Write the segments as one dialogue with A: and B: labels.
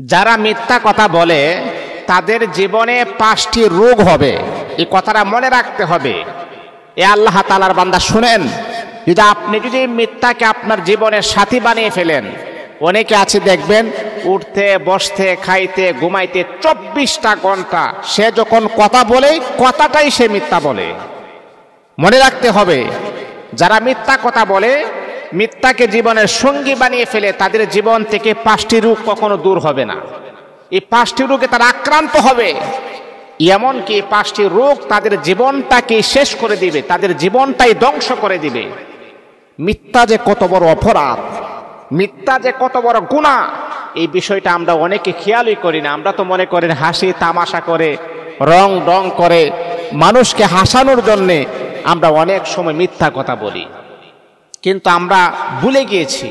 A: যারা মিথ্যা কথা বলে তাদের জীবনে 5টি রোগ হবে। এই কথাটা মনে রাখতে হবে। এ আল্লাহ তাআলার বান্দা শুনেন, আপনি যদি মিথ্যাকে আপনার জীবনের সাথী বানিয়ে ফেলেন, অনেকে আছে দেখবেন উঠতে বসতে খাইতে ঘুমাইতে 24টা ঘন্টা সে যখন কথা বলে কথাটাই সে মিথ্যা বলে। মনে রাখতে হবে, যারা মিথ্যা কথা বলে, মিথ্যাকে জীবনের সঙ্গী বানিয়ে ফেলে, তাদের জীবন থেকে 5টি রোগ কখনো দূর হবে না। এই 5টি রোগে তারা আক্রান্ত হবে। এমনকি 5টি রোগ তাদের জীবনটাকে শেষ করে দিবে, তাদের জীবনটাই ধ্বংস করে দিবে। মিথ্যা যে কত বড় অপরাধ, মিথ্যা যে কত বড় গুনাহ, এই বিষয়টা আমরা অনেকে খেয়ালই করি না। আমরা তো মনে করেন হাসি তামাশা করে, রং ডং করে, মানুষকে হাসানোর জন্যে আমরা অনেক সময় মিথ্যা কথা বলি। কিন্তু আমরা ভুলে গিয়েছি,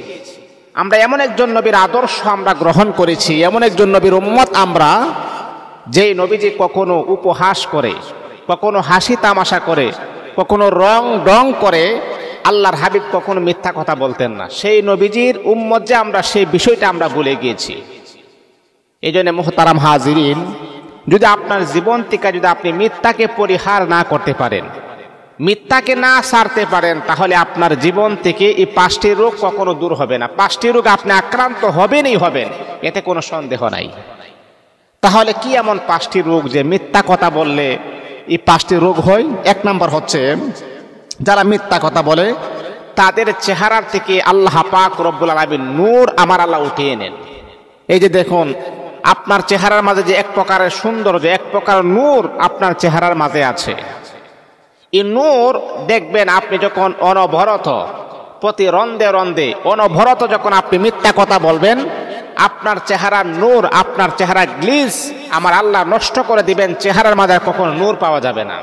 A: আমরা এমন একজন নবীর আদর্শ আমরা গ্রহণ করেছি, এমন একজন নবীর উম্মত আমরা, যেই নবীজি কখনো উপহাস করে, কখনো হাসি তামাশা করে, কখনো রং ডং করে, আল্লাহর হাবিব কখনো মিথ্যা কথা বলতেন না। সেই নবীজির উম্মত যে আমরা, সেই বিষয়টা আমরা ভুলে গিয়েছি। এই জন্য মুহতারাম হাজিরিন, যদি আপনার জীবন থেকে যদি আপনি মিথ্যাকে পরিহার না করতে পারেন, মিথ্যাকে না ছাড়তে পারেন, তাহলে আপনার জীবন থেকে এই 5টি রোগ কখনো দূর হবে না। 5টি রোগ আপনি আক্রান্ত হবেনই হবেন, এতে কোনো সন্দেহ নাই। তাহলে কি এমন 5টি রোগ যে মিথ্যা কথা বললে এই 5টি রোগ হয়? 1 নম্বর হচ্ছে, যারা মিথ্যা কথা বলে তাদের চেহারার থেকে আল্লাহ পাক রব্বুল আলামিন নূর আমার আল্লাহ উঠিয়ে নেন। এই যে দেখুন, আপনার চেহারার মাঝে যে এক প্রকারের সৌন্দর্য, এক প্রকার নূর আপনার চেহারার মাঝে আছে। এই নূর দেখবেন আপনি যখন অনবরত, প্রতি রন্দে রন্দে অনবরত যখন আপনি মিথ্যা কথা বলবেন, আপনার চেহারার নূর, আপনার চেহারা গ্লিজ আমার আল্লাহ নষ্ট করে দিবেন। চেহারার মাঝে কখনো নূর পাওয়া যাবে না।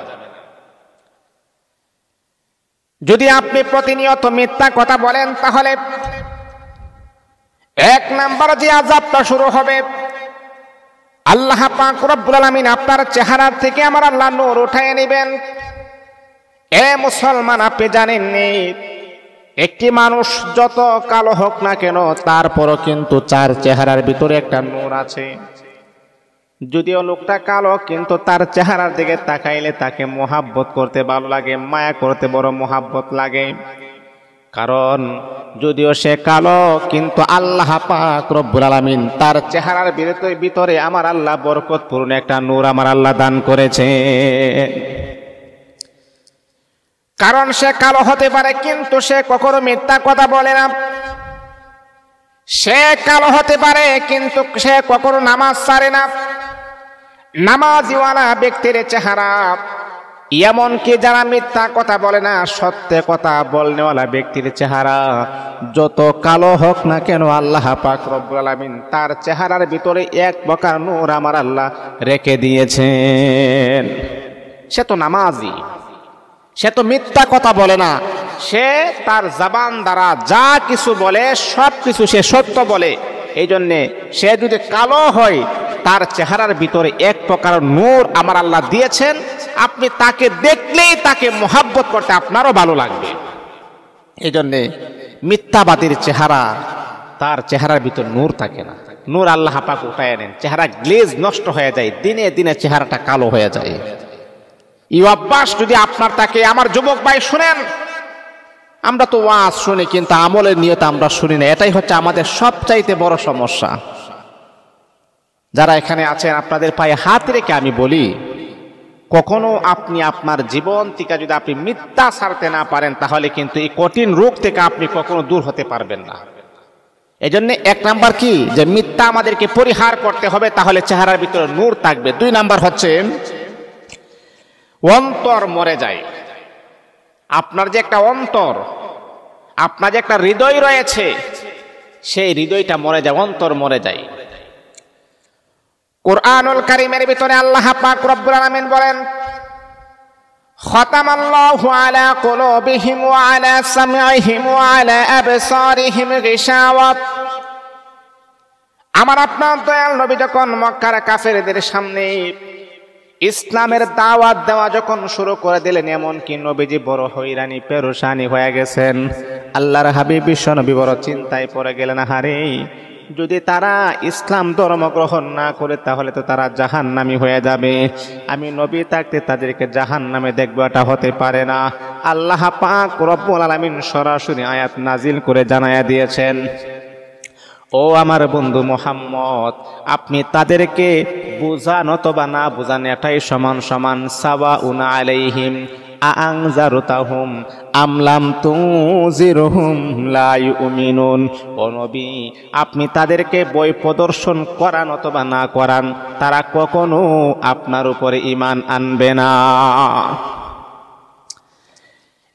A: যদি আপনি প্রতিনিয়ত মিথ্যা কথা বলেন, তাহলে 1 নাম্বার যে আযাবটা শুরু হবে, আল্লাহ পাক রব্বুল আলামিন আপনার চেহারার থেকে আমার আল্লাহ নূর উঠায় নেবেন। এ মুসলমান, আপনি জানেননি, একটি মানুষ যত কালো হোক না কেন, তারপরও কিন্তু তার চেহারার ভিতরে একটা নূর আছে। যদিও লোকটা কালো, কিন্তু তার চেহারার দিকে তাকাইলে তাকে মোহাব্বত করতে ভালো লাগে, মায়া করতে বড় মোহাব্বত লাগে। কারণ যদিও সে কালো, কিন্তু আল্লাহ পাক রব্বুল আলামিন তার চেহারার ভিতরে আমার আল্লাহ বরকতপূর্ণ একটা নূর আমার আল্লাহ দান করেছে। কারণ সে কালো হতে পারে, কিন্তু সে কখনো মিথ্যা কথা বলে না। সে কালো হতে পারে, কিন্তু সে কখনো নামাজ ছাড়ে না। নামাজিওয়ালা ব্যক্তির চেহারা, এমনকি যারা মিথ্যা কথা বলে না, সত্য কথা বলনেওয়ালা ব্যক্তির চেহারা যত কালো হোক না কেন, আল্লাহ পাক রব্বুল আলামিন তার চেহারার ভিতরে এক প্রকার নূর আমার আল্লাহ রেখে দিয়েছেন। সে তো নামাজি, সে তো মিথ্যা কথা বলে না, সে তার জবান দ্বারা যা কিছু বলে সব কিছু সে সত্য বলে। এই জন্যে সে যদি কালো হয়, তার চেহারার ভিতরে এক প্রকার নূর আমার আল্লাহ দিয়েছেন। আপনি তাকে দেখলেই তাকে মোহাব্বত করতে আপনারও ভালো লাগবে। এই জন্যে মিথ্যাবাদীর চেহারা, তার চেহারার ভিতর নূর থাকে না। নূর আল্লাহ পাক উঠায় নেন, চেহারা গ্লেজ নষ্ট হয়ে যায়, দিনে দিনে চেহারাটা কালো হয়ে যায়। এই অভ্যাস যদি আপনার থাকে, আমার যুবক ভাই শুনেন, আমরা তো ওয়াজ শুনি, কিন্তু আমলের নিয়ত আমরা শুনি না। এটাই হচ্ছে আমাদের সবচাইতে বড় সমস্যা। যারা এখানে আছেন, আপনাদের পায়ে হাত রেখে আমি বলি, কখনো আপনি আপনার জীবন থেকে যদি আপনি মিথ্যা ছাড়তে না পারেন, তাহলে কিন্তু এই কঠিন রোগ থেকে আপনি কখনো দূর হতে পারবেন না। এই জন্য 1 নাম্বার কি, যে মিথ্যা আমাদেরকে পরিহার করতে হবে, তাহলে চেহারার ভিতরে নূর থাকবে। 2 নাম্বার হচ্ছে অন্তর মরে যায়। আপনার যে একটা অন্তর, আপনার যে একটা হৃদয় রয়েছে, সেই হৃদয়টা মরে যায়, অন্তর মরে যায়। কুরআনুল কারীমের ভিতরে আল্লাহ পাক রব্বুল আলামিন বলেন, খাতামাল্লাহু আলা কুলুবিহিম ওয়া আলা সামঈহিম ওয়া আলা আবসারিহিম গিশাওয়াত। আমার আপনার দয়াল নবী যখন মক্কার কাফেরদের সামনে ইসলামের দাওয়াত দেওয়া যখন শুরু করে দিলেন, এমনকি নবীজি বড় হয়রানি পেরেশানি হয়ে গেছেন। আল্লাহর হাবিব বিশ্ব নবী বড় চিন্তায় পড়ে গেলেন, হারে যদি তারা ইসলাম ধর্ম গ্রহণ না করে তাহলে তো তারা জাহান্নামী হয়ে যাবে। আমি নবী থাকতে তাদেরকে জাহান্নামে দেখবো, এটা হতে পারে না। আল্লাহ পাক রব্বুল আলামিন সরাসরি আয়াত নাজিল করে জানায়া দিয়েছেন, ও আমার বন্ধু মুহাম্মদ, আপনি তাদেরকে বুঝান অথবা না বুঝান এটাই সমান সমান। সাওয়াউন আলাইহিম আনজারতাহুম আম লাম তুনজিরহুম লা ইউমিনুন। ও নবী, আপনি তাদেরকে বই প্রদর্শন করান অথবা না করান, তারা কখনো আপনার উপরে ঈমান আনবে না।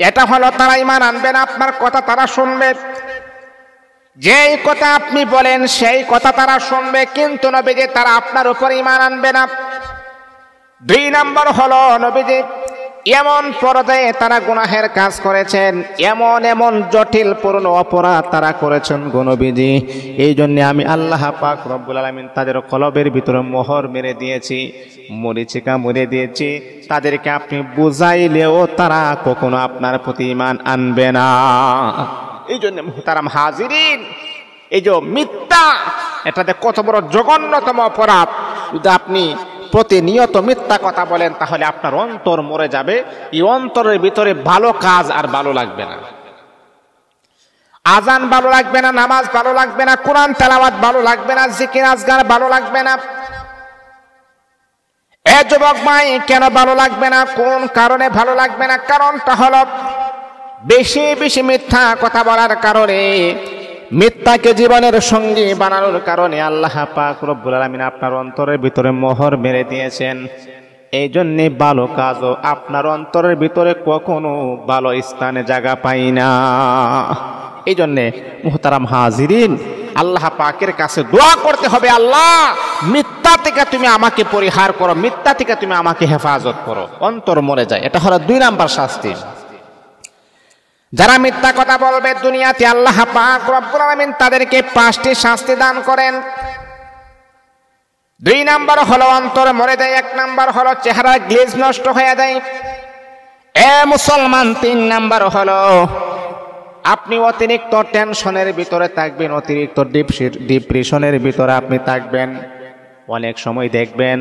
A: এটা হলো তারা ঈমান আনবে না, আপনার কথা তারা শুনবে। যেই কথা আপনি বলেন সেই কথা তারা শুনবে, কিন্তু নবীজি তারা আপনার উপর ঈমান আনবে না। 2 নাম্বার হলো নবীজি এমন পর্যায়ে তারা গুনাহের কাজ করেছেন, এমন এমন জটিল পূর্ণ অপরাধ তারা করেছেন গো নবীজি। এই জন্য আমি আল্লাহ পাক রব্বুল আলামিন তাদের কলবের ভিতরে মোহর মেরে দিয়েছি, মরিচিকা মেরে দিয়েছি। তাদেরকে আপনি বুঝাইলেও তারা কখনো আপনার প্রতি ঈমান আনবে না। এই জন্য মুহতারাম হাজিরিন, এই যে মিথ্যা, এটাতে কত বড় জঘন্যতম অপরাধ। যদি আপনি প্রতিনিয়ত মিথ্যা কথা বলেন তাহলে আপনার অন্তর মরে যাবে। এই অন্তরের ভিতরে ভালো কাজ আর ভালো লাগবে না। আজান ভালো লাগবে না, নামাজ ভালো লাগবে না, কোরআন তেলাওয়াত ভালো লাগবে না, জিকির আজগার ভালো লাগবে না। এ যুবক ভাই, কেন ভালো লাগবে না? কোন কারণে ভালো লাগবে না? কারণটা হলো বেশি বেশি মিথ্যা কথা বলার কারণে, মিথ্যাকে জীবনের সঙ্গী বানানোর কারণে আল্লাহ পাক রব্বুল আলামিন আপনার অন্তরের ভিতরে মোহর মেরে দিয়েছেন। এই জন্যে ভালো কাজও আপনার অন্তরের ভিতরে কখনো ভালো স্থানে জায়গা পাই না। এই জন্যে মুহতারাম হাজিরিন, আল্লাহ পাকের কাছে দোয়া করতে হবে, আল্লাহ মিথ্যা থেকে তুমি আমাকে পরিহার করো, মিথ্যা থেকে তুমি আমাকে হেফাজত করো। অন্তর মরে যায়, এটা হলো 2 নাম্বার শাস্তি। যারা মিথ্যা কথা বলবে দুনিয়াতে আল্লাহ পাক রব্বুল আলামিন তাদেরকে 5টি শাস্তি দান করেন। 2 নাম্বার হলো অন্তর মরে যায়, 1 নাম্বার হলো চেহারা গ্লেজ নষ্ট হয়ে যায়। এ মুসলমান, 3 নাম্বার হলো আপনি অতিরিক্ত টেনশনের ভিতরে থাকবেন, অতিরিক্ত ডিপ্রেশনের ভিতরে আপনি থাকবেন। অনেক সময় দেখবেন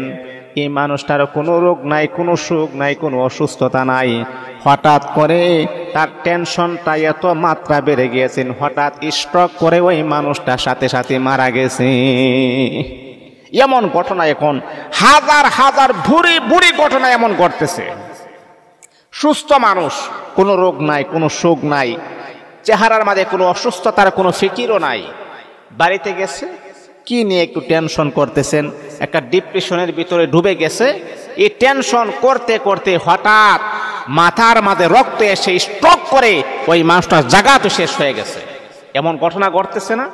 A: এই মানুষটার কোনো রোগ নাই, কোনো সুখ নাই, কোনো অসুস্থতা নাই, হঠাৎ করে তার টেনশনটা এত মাত্রা বেড়ে গিয়েছেন, হঠাৎ স্ট্রোক করে ওই মানুষটার সাথে সাথে মারা গেছে। এমন ঘটনা এখন হাজার হাজার বুড়ি বুড়ি ঘটনা এমন ঘটতেছে। সুস্থ মানুষ, কোনো রোগ নাই, কোনো সুখ নাই, চেহারার মাঝে কোনো অসুস্থতার কোনো ফিকিরও নাই, বাড়িতে গেছে কি নিয়ে একটু টেনশন করতেছেন, একটা ডিপ্রেশনের ভিতরে ডুবে গেছে। এই টেনশন করতে করতে হঠাৎ মাথার মাঝে রক্ত এসে স্ট্রোক করে ওই মানুষটার জায়গা তো শেষ হয়ে গেছে। এমন ঘটনা ঘটতেছে না?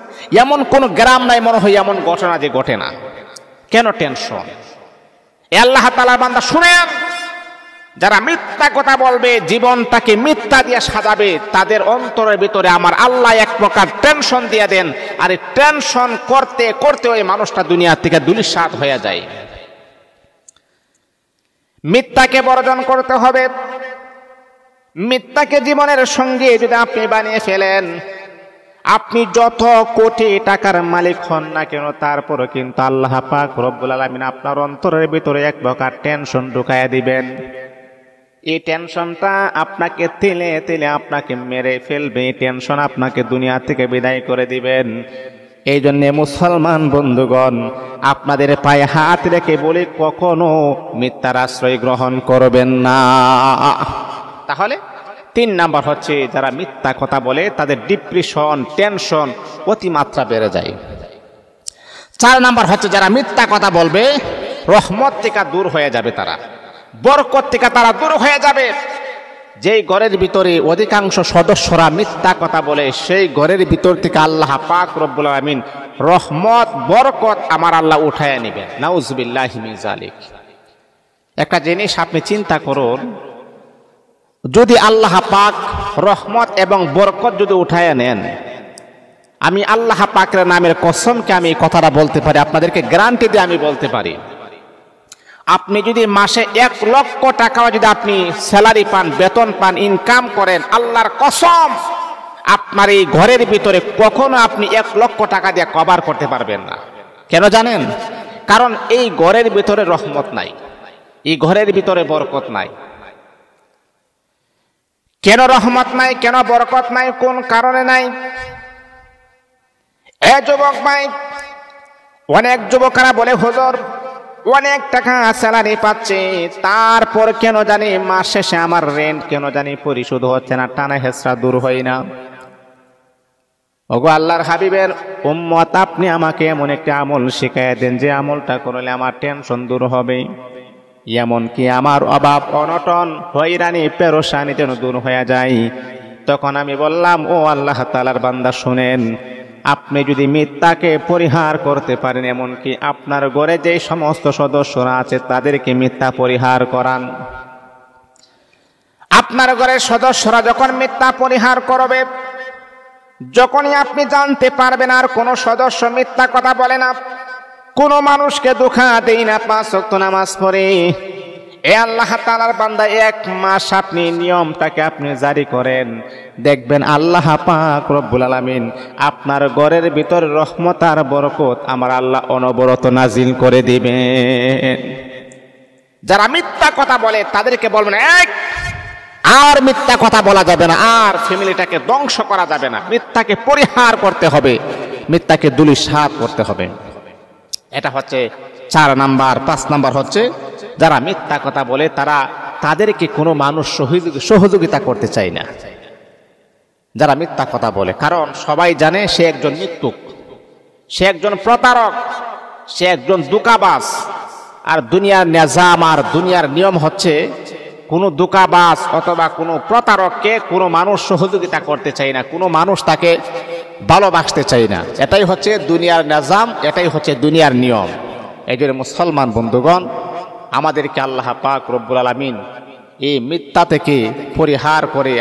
A: এমন কোন গ্রাম নাই মনে হয় এমন ঘটনা যে ঘটে না। কেন টেনশন? আল্লাহ তাআলার বান্দা শুনেন, যারা মিথ্যা কথা বলবে, জীবনটাকে মিথ্যা দিয়ে সাজাবে, তাদের অন্তরের ভিতরে আমার আল্লাহ এক প্রকার টেনশন দিয়ে দেন। আর এই টেনশন করতে করতে ওই মানুষটা দুনিয়া থেকে দুলিশাত হয়ে যায়। মিথ্যাকে বর্জন করতে হবে। মিথ্যাকে জীবনের সঙ্গে যদি আপনি বানিয়ে ফেলেন, আপনি যত কোটি টাকার মালিক হন না কেন, তারপরও কিন্তু আল্লাহ পাক রব্বুল আলামিন আপনার অন্তরের ভিতরে এক প্রকার টেনশন ঢুকাইয়া দিবেন। এই টেনশনটা আপনাকে তেলে তেলে আপনাকে মেরে ফেলবে। এই টেনশন আপনাকে দুনিয়া থেকে বিদায় করে দিবেন। এই জন্য মুসলমান বন্ধুগণ, আপনাদের পায়ে হাত রেখে বলি, কখনো মিথ্যার আশ্রয় গ্রহণ করবেন না। তাহলে 3 নাম্বার হচ্ছে, যারা মিথ্যা কথা বলে তাদের ডিপ্রেশন, টেনশন অতিমাত্রা বেড়ে যায়। 4 নাম্বার হচ্ছে, যারা মিথ্যা কথা বলবে রহমত থেকে দূর হয়ে যাবে, তারা বরকত থেকে তারা দূর হয়ে যাবে। যেই ঘরের ভিতরে অধিকাংশ সদস্যরা মিথ্যা কথা বলে, সেই ঘরের ভিতর থেকে আল্লাহ পাক রব্বুল আলামিন রহমত, বরকত আমার আল্লাহ উঠায় নেবেন। নাউজুবিল্লাহি মিন যালিক। একটা জিনিস আপনি চিন্তা করুন, যদি আল্লাহ পাক রহমত এবং বরকত যদি উঠায় নেন, আমি আল্লাহ পাকের নামের কসমকে আমি এই কথাটা বলতে পারি, আপনাদেরকে গ্যারান্টি দিয়ে আমি বলতে পারি, আপনি যদি মাসে 1 লক্ষ টাকা যদি আপনি স্যালারি পান, বেতন পান, ইনকাম করেন, আল্লাহর কসম আপনার এই ঘরের ভিতরে কখনো আপনি 1 লক্ষ টাকা দিয়ে কভার করতে পারবেন না। কেন জানেন? কারণ এই ঘরের ভিতরে রহমত নাই, এই ঘরের ভিতরে বরকত নাই। কেন রহমত নাই, কেন বরকত নাই, কোন কারণে নাই? এ যুবক ভাই, অনেক যুবকরা বলে হুজুর অনেক টাকা স্যালারি পাচ্ছে, তারপর কেন জানি মাস শেষে আমার রেন্ট কেন জানি পরিশোধ হচ্ছে না, টানা হেসরা দূর হয় না। ওগো আল্লাহর হাবিবের উম্মত, আপনি আমাকে এমন একটা আমল শিখাইয়া দেন যে আমলটা করলে আমার টেনশন দূর হবে, এমনকি আমার অভাব অনটন হয়রানি পেরেশানি যেন দূর হয়ে যায়। তখন আমি বললাম, ও আল্লাহ তাআলার বান্দা শুনেন, আপনি যদি মিথ্যাকে পরিহার করতে পারেন, এমনকি আপনার ঘরে যে সমস্ত সদস্যরা আছে তাদেরকে মিথ্যা পরিহার করান। আপনার ঘরের সদস্যরা যখন মিথ্যা পরিহার করবে, যখনই আপনি জানতে পারবেন আর কোনো সদস্য মিথ্যা কথা বলে না, কোনো মানুষকে ধোঁকা দেই না, 5 ওয়াক্ত নামাজ পড়ে, এ আল্লাহ তাআলার বান্দা 1 মাস আপনি নিয়মটাকে আপনি জারি করেন, দেখবেন আল্লাহ পাক রব্বুল আলামিন আপনার ঘরের ভিতরে রহমত আর বরকত আমার আল্লাহ অনবরত নাজিল করে দিবেন। যারা মিথ্যা কথা বলে তাদেরকে বলবেন, আর মিথ্যা কথা বলা যাবে না, আর ফ্যামিলিটাকে ধ্বংস করা যাবে না, মিথ্যাকে পরিহার করতে হবে, মিথ্যাকে ধূলিসাৎ করতে হবে। এটা হচ্ছে 4 নাম্বার। 5 নাম্বার হচ্ছে যারা মিথ্যা কথা বলে তাদেরকে কোনো মানুষ সহযোগিতা করতে চায় না। যারা মিথ্যা কথা বলে, কারণ সবাই জানে সে একজন মিথ্যুক, সে একজন প্রতারক, সে একজন ধোঁকাবাজ। আর দুনিয়ার নিজাম আর দুনিয়ার নিয়ম হচ্ছে কোনো ধোঁকাবাজ অথবা কোনো প্রতারককে কোনো মানুষ সহযোগিতা করতে চায় না, কোনো মানুষ তাকে ভালোবাসতে চায় না। এটাই হচ্ছে দুনিয়ার নিজাম, এটাই হচ্ছে দুনিয়ার নিয়ম। এই জন্য মুসলমান বন্ধুগণ, আমাদেরকে আল্লাহ পাক রব্বুল আলামিন এই মিথ্যা থেকে পরিহার করে